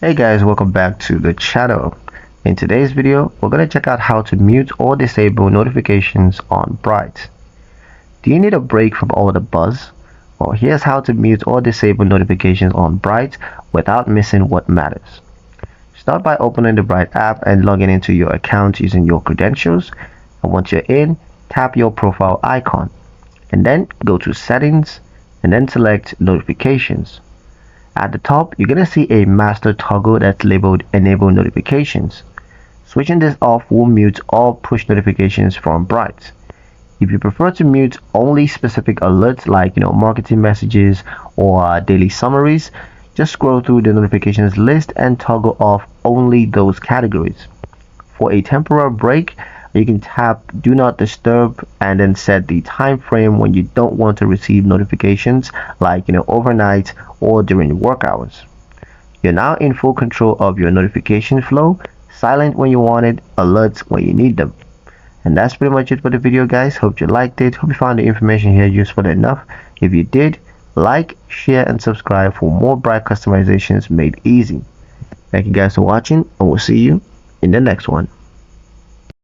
Hey guys, welcome back to the channel. In today's video, we're going to check out how to mute or disable notifications on Bright. Do you need a break from all the buzz? Well, here's how to mute or disable notifications on Bright without missing what matters. Start by opening the Bright app and logging into your account using your credentials. And once you're in, tap your profile icon and then go to Settings and then select Notifications. At the top, you're going to see a master toggle that's labeled Enable Notifications. Switching this off will mute all push notifications from Bright. If you prefer to mute only specific alerts like marketing messages or daily summaries, just scroll through the notifications list and toggle off only those categories. For a temporary break, you can tap Do Not Disturb and then set the time frame when you don't want to receive notifications like overnight or during work hours. You're now in full control of your notification flow, silent when you want it, alerts when you need them. And that's pretty much it for the video, guys. Hope you liked it. Hope you found the information here useful enough. If you did, like, share and subscribe for more Bright customizations made easy. Thank you guys for watching, and we'll see you in the next one.